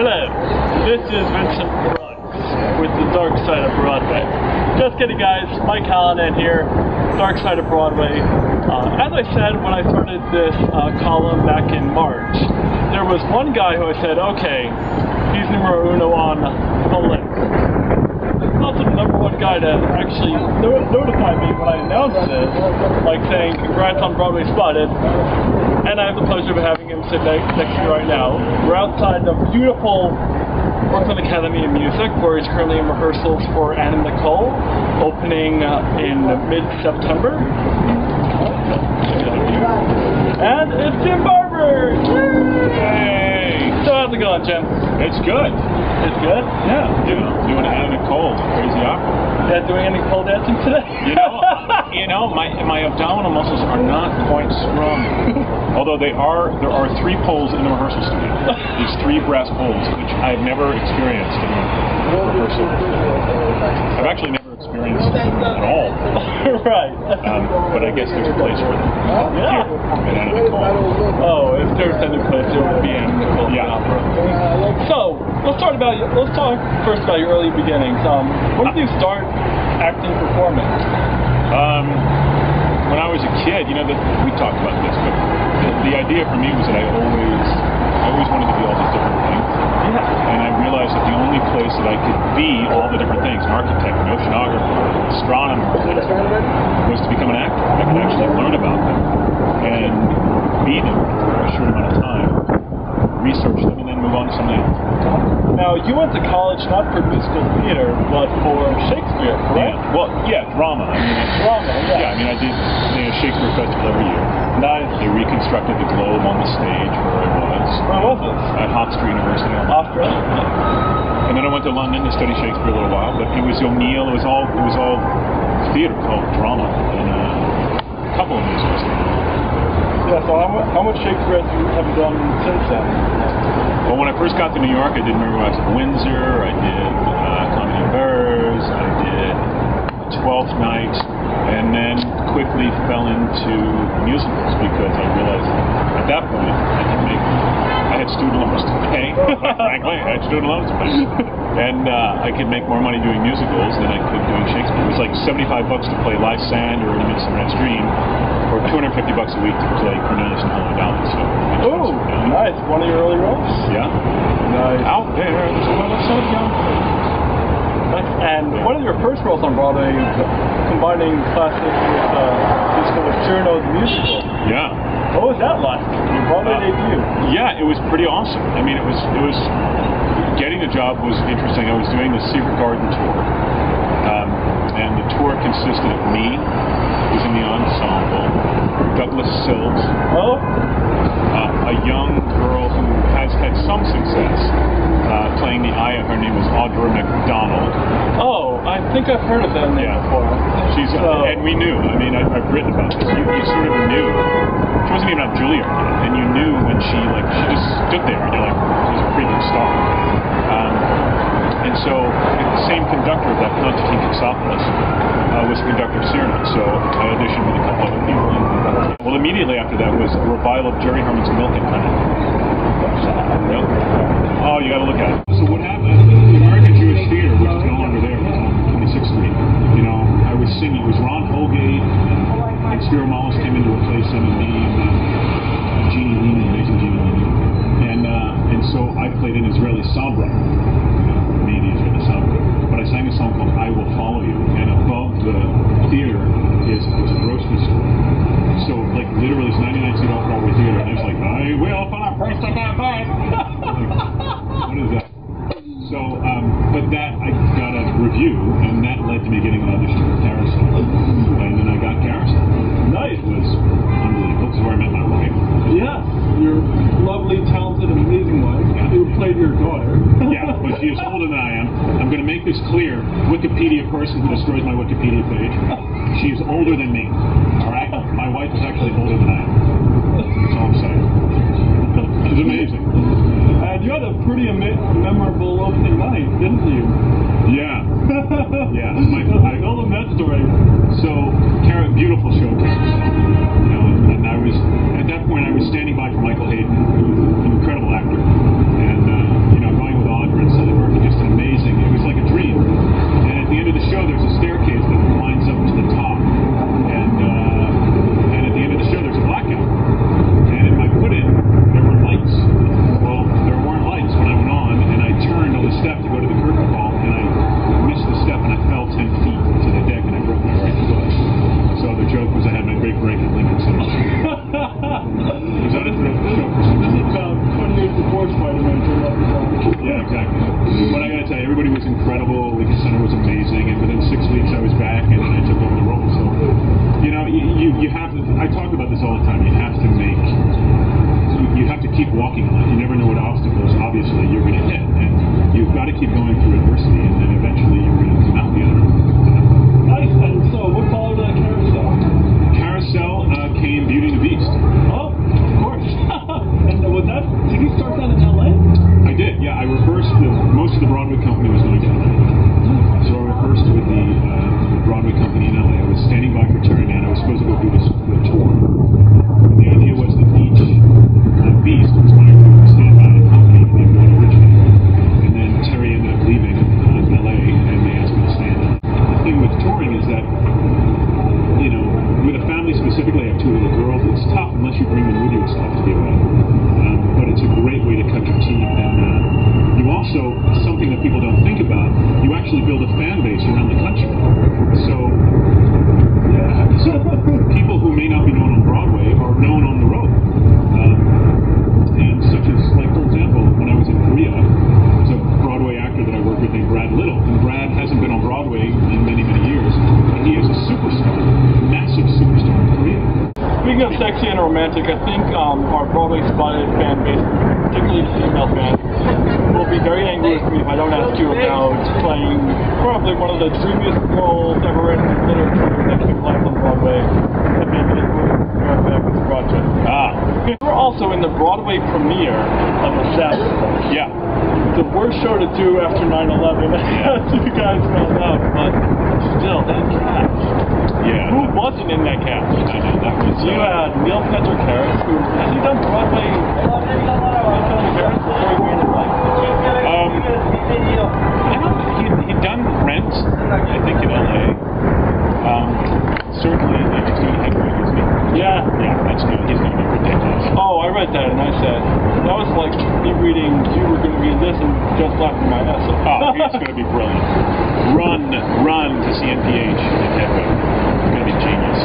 Hello, this is Vincent Brooks with the Dark Side of Broadway. Just kidding guys, Mike Hallanin here, Dark Side of Broadway. As I said when I started this column back in March, there was one guy who I said, okay, he's numero uno on the list. Also the number one guy to actually notify me when I announced this, like saying congrats on Broadway Spotted, and I have the pleasure of having him sit next to me right now. We're outside the beautiful Brooklyn Academy of Music, where he's currently in rehearsals for Anna Nicole, opening in mid-September. And it's James Barbour! Hey! So how's it going, Jim? It's good. It's good? Yeah. You know, doing Anna Nicole, the crazy opera. Yeah, doing Anna Nicole dancing today? My abdominal muscles are not quite strong. Although there are 3 poles in the rehearsal studio. These 3 brass poles, which I've never experienced in a rehearsal. I've actually never experienced them at all. Right. But I guess there's a place for them. Yeah. Here, at Anna Nicole. Oh, if there's any place, it would be Anna Nicole the Opera. So, let's talk first about your early beginnings. When did you start acting performing? When I was a kid, we talked about this, but the idea for me was that I always wanted to be all these different things. Yeah. And I realized that the only place that I could be all the different things, an architect, an oceanographer, an astronomer, was to become an actor. I could actually learn about them and be them for a short amount of time, research them, and then move on to something else. Now, you went to college not for musical theater, but for Shakespeare, correct? Yeah. Well, yeah, drama. Drama, yeah. Yeah, I did a Shakespeare festival every year. Nice. They reconstructed the globe on the stage where I was. Where was this? At Oxford University. Australia. And then I went to London to study Shakespeare a little while, but it was O'Neill, it was all theater, called drama, and a couple of musicals. Yeah, so how much Shakespeare have you done since then? Well, when I first got to New York, I did Merry Wives of Windsor, I did Comedy and Burrs, I did Twelfth Night, and then quickly fell into musicals because I realized at that point I had student loans to pay. Frankly, I had student loans to pay, and I could make more money doing musicals than I could doing Shakespeare. It was like $75 to play Lysander or A Midsummer Night's Dream, or $250 a week to play Cornelius and Holy Dolly. So, oh, nice! One of your early roles? Yeah. Nice. Out there's a world so young. And one of your first roles on Broadway, combining classic with musical with Cyrano the Musical. Yeah. What was that like? Your Broadway debut? Yeah, it was pretty awesome. I mean, it was getting the job was interesting. I was doing the Secret Garden tour, and the tour consisted of me, who was in the ensemble, Douglas Sills, a young girl who has had some success playing the Aya. Her name was Audra McDonald. Oh, I think I've heard of that name before. She's and we knew. I mean, I've written about this. You sort of knew. She wasn't even on Juilliard yet, and you knew when she just stood there, and you're like, she's a freaking star. And so the same conductor of that, Constantine Katsopoulos, was the conductor of Cyrano. So I auditioned with a couple other people. Well, immediately after that was a revival of Jerry Herman's Milk and Honey. Oh, you got to look at it. So what happened? The American Jewish Theater, which is no longer there, was on 26th Street. I was singing. It was Ron Holgate and Spiro Malus came in to replace him, and me and Jeannie Lehman, amazing Jeannie Lehman. And so I played an Israeli songwriter. Me, the Israeli songwriter. But I sang a song called "I Will Follow You," and above the theater was a grocery store. So, like, literally, it's 99 seat off Broadway theater, and it's like, I will follow first of that bike. What is that? So, but that, I got a review, and that led to me getting an audition for Carousel. And then I got Carousel. Nice. It was unbelievable. This is where I met my wife. Yes, your lovely, talented, amazing wife, who played your daughter. Yeah, but she is older than I am. I'm going to make this clear. Wikipedia person who destroys my Wikipedia page. She is older than me. All right? My wife is actually older than I am. That's all I'm saying. She's amazing. And you had a pretty memorable opening night, didn't you? Yeah. Yeah. I tell them that story. So, beautiful show, and I was, at that point, I was standing by for Michael Hayden, who's an incredible actor. And, going Yeah, exactly. But I gotta tell you, everybody was incredible. Lincoln Center was amazing, and within 6 weeks I was back and I took over the role. So, you know, you have to. I talk about this all the time. You have to make. You have to keep walking on it. You never know what obstacles, obviously, you're going to hit, and you've got to keep going through adversity, and then eventually you're going to come out the other. Nice. And so, what followed Carousel? Carousel came Beauty and the Beast. Oh, of course. And was that? Did you start that in LA? I did. Yeah, I reversed most of the Broadway company was going to LA, so I reversed with the Broadway company in LA. I was standing by for Terry Mann. I was supposed to go do the tour. And the idea was that each Beast was going to stand by the company and they were originally. And then Terry ended up leaving LA and they asked me to stand up. The thing with touring is that, you know, with a family specifically, I have 2 little girls, it's tough unless you bring them with you, it's tough to be away. But it's a great way to cut your teeth. And you also, something that people don't think about, you actually build a fan base around the country. So people who may not be known on Broadway are known on the road. And such as, like, for example, when I was in Korea, there's a Broadway actor that I worked with named Brad Little, and Brad hasn't been on Broadway in many, many years, but he is a superstar, a massive superstar in Korea. Speaking of sexy and romantic, I think our Broadway spotted fan base, particularly female fans, will be very angry with me if I don't ask you about playing probably one of the dreamiest roles ever written in literature next to life on Broadway, the Baby America's Project. You were also in the Broadway premiere of The Sabbath. Yeah. The worst show to do after 9/11, as you guys found out, but still, that cast. Yeah. Who wasn't in that cast? I know, that was... You had Neil Patrick Harris, who has he done Broadway? Neil Patrick Harris before he went to life? I don't know. He'd done Rent, I think, in LA. Certainly, he's doing Hedwig, isn't he? Yeah. Yeah, that's good. He's going to be ridiculous. Oh, I read that and I said, that was like me reading you were going to be in this and just laughing my ass off. Oh, he's going to be brilliant. Run to see NPH in Hedwig. It's going to be genius.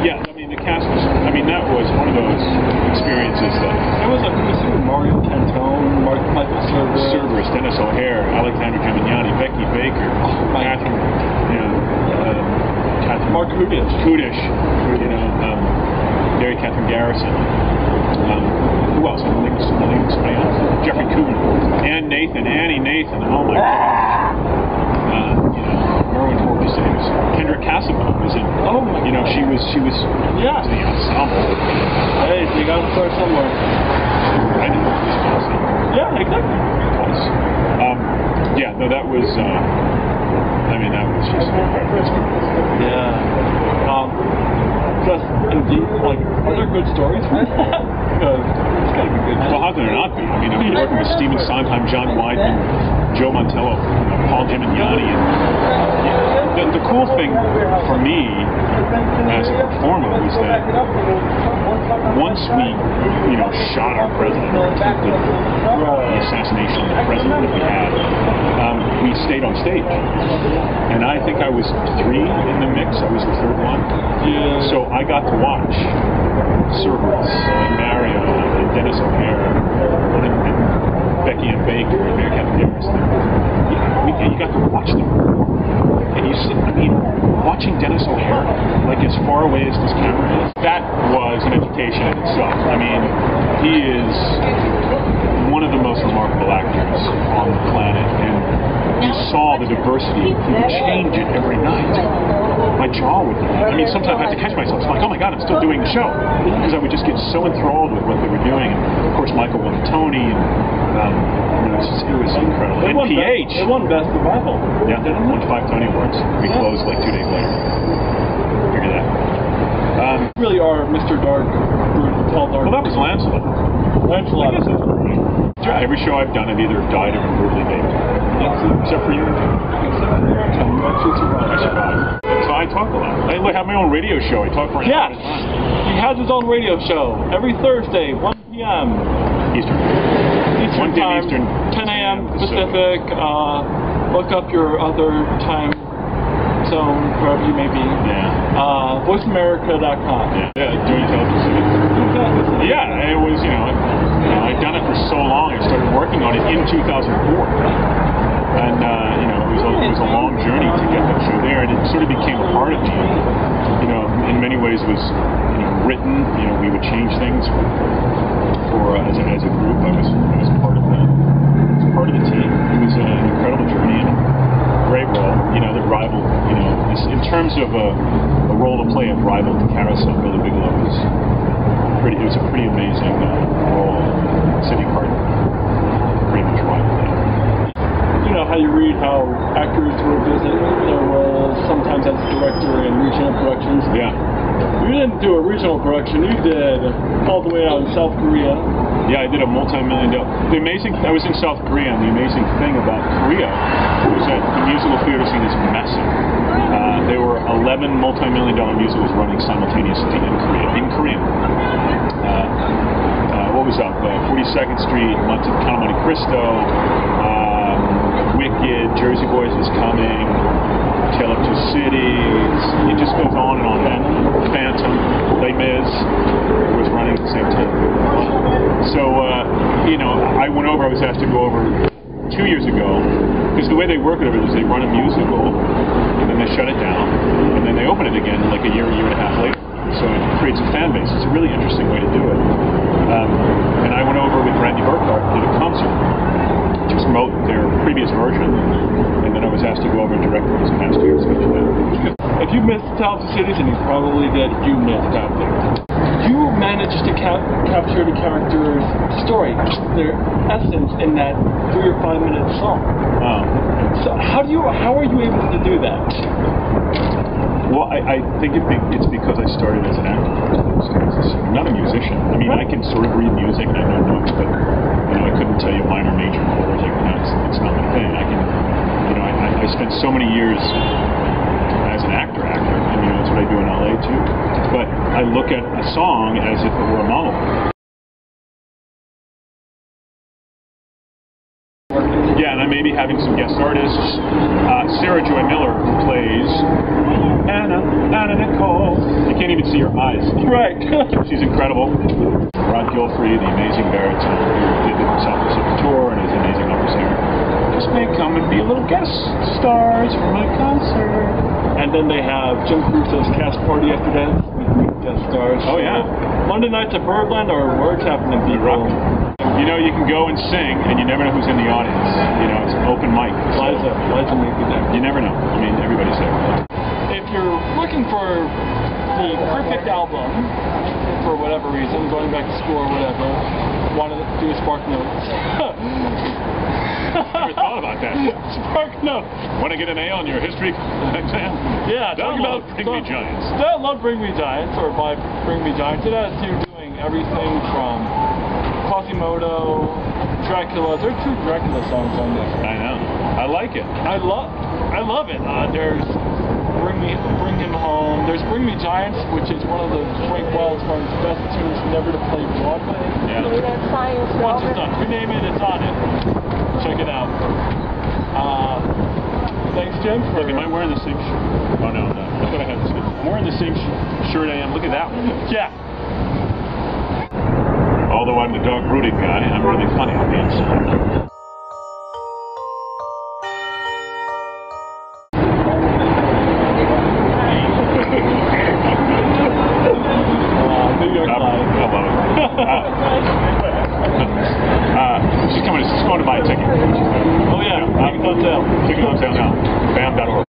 Yeah, I mean, the cast was, I mean, that was one of those experiences that... It was like, Mario Cantone, Michael Cerverus, Dennis O'Hare, Alexander Gemignani, Becky Baker, Catherine, you know, Mark Kudish, you know, Catherine Garrison. Who else? Somebody else? Jeffrey Coogan, Annie Nathan. Oh my God. You know, Merwin Forbes, Kendra Casimir was in. Oh my. You know, she was. Yeah. The ensemble. Hey, you got to start somewhere. I didn't know this policy. Yeah, exactly. Yeah, no, that was. I mean, that was just an incredible experience. Yeah. Just indeed, like, are there good stories from that? Because it's gotta be good. Well, how can there not be? I mean, I'm working with Stephen Sondheim, John Weidman, Joe Montello, you know, Paul Gemignani, and the cool thing for me as a performer was that once we, you know, shot our president, or attempted the assassination of the president that we had, we stayed on stage. And I think I was 3 in the mix. I was the 3rd one. Yeah. So I got to watch Cerberus and Mario and Dennis O'Hare and Becky and Baker and Mary Catherine Garrison. You got to watch them. And you sit, I mean, watching Dennis O'Hare, like as far away as this camera is, that was an education in itself. I mean, he is one of the most remarkable actors on the planet, and you saw the diversity. He would change it every night. My jaw would, I mean, sometimes I had to catch myself. It's like, oh my God, I'm still doing the show. Because I would just get so enthralled with what they were doing. And of course, Michael won the Tony, and you know, it was incredible. And PH. They won Best Revival. Yeah, they won 5 Tony Awards. We closed like 2 days later. Figure that. You really are Mr. Dark, tall dark. Well, that was Lancelot. Lancelot. Every show I've done, I've either died or been brutally maimed. Except for you. I survived. So I talk a lot. I have my own radio show. I talk for an hour at a time. He has his own radio show every Thursday, 1 p.m. Eastern 1 time, Eastern, 10 a.m. Pacific. Look up your other time zone, wherever you may be. Yeah. VoiceAmerica.com. Yeah, doing television. Yeah, it was, you know, I'd done it for so long. I started working on it in 2004. And it was a long journey to get that show there, and it sort of became a part of me. In many ways was written. We would change things for as a group. I was part of the team. It was an incredible journey and a great role. That rivaled. In terms of a role to play, it rivaled the Carousel. Billy Bigelow was pretty. It was a pretty amazing role. City Card pretty much rivaled that. How you read how actors revisit their roles, sometimes as director in regional productions. Yeah. You didn't do a regional production, you did all the way out in South Korea. Yeah, I did a multi-million-dollar. I was in South Korea, and the amazing thing about Korea was that the musical theater scene is massive. There were 11 multi-million-dollar musicals running simultaneously in Korea. What was up? 42nd Street, Count of Monte Cristo, Wicked, Jersey Boys is Coming, Tale of Two Cities. It just goes on and on. And Phantom, Les Mis was running at the same time. So, I went over. I was asked to go over 2 years ago, because the way they work it over is they run a musical, and then they shut it down, and then they open it again like a year and a half later. So it creates a fan base. It's a really interesting way to do it. And I went over with Randy Burkhardt, did a concert to promote their previous version, and then I was asked to go over and direct this past year's feature. If you missed Tale of Two Cities, and you probably did, you missed out there. You managed to capture the character's story, their essence in that 3 or 5 minute song. So how are you able to do that? Well, I think it's because I started as an actor. I'm not a musician. I mean, I can sort of read music and I know notes, but I couldn't tell you minor, major chords. It's not my thing. I spent so many years as an actor. I mean, that's what I do in LA too. But I look at a song as if it were a monologue. Yeah, and I may be having some guest artists. Sarah Joy Miller, who plays Anna Nicole. You can't even see her eyes. Right. She's incredible. Rod Gilfrey, the amazing baritone who did the South Pacific tour and is an amazing opera singer, just may come and be a little guest stars for my concert. And then they have Jim Crusoe's cast party after that with guest stars. Oh yeah. Monday nights at Birdland, or where's happening, people? You can go and sing, and you never know who's in the audience. It's an open mic. Liza may be there. You never know. I mean, everybody's there. If you're looking for the perfect album, for whatever reason, going back to school or whatever, want to do Spark Notes. Never thought about that. Spark Notes. Want to get an A on your history exam? Yeah. Download Bring Me Giants. Download Bring Me Giants, or buy Bring Me Giants. It has you doing everything from Quasimodo, Dracula. There are 2 Dracula songs on there. I know. I like it. I love it. There's Bring Him Home. There's Bring Me Giants, which is one of the Frank Wildhorn's best tunes never to play Broadway. Yeah. Once it's done, you name it, it's on it. Check it out. Thanks, Jim. Look, am I wearing the same shirt? Oh no. I thought I had the same. I'm wearing the same shirt I am. Look at that one. Yeah. Although I'm the dog brooding guy, I'm really funny on the inside. New York Live. I love it. She's going to buy a ticket. Oh yeah, tickets on sale. Tickets on sale now. BAM.org.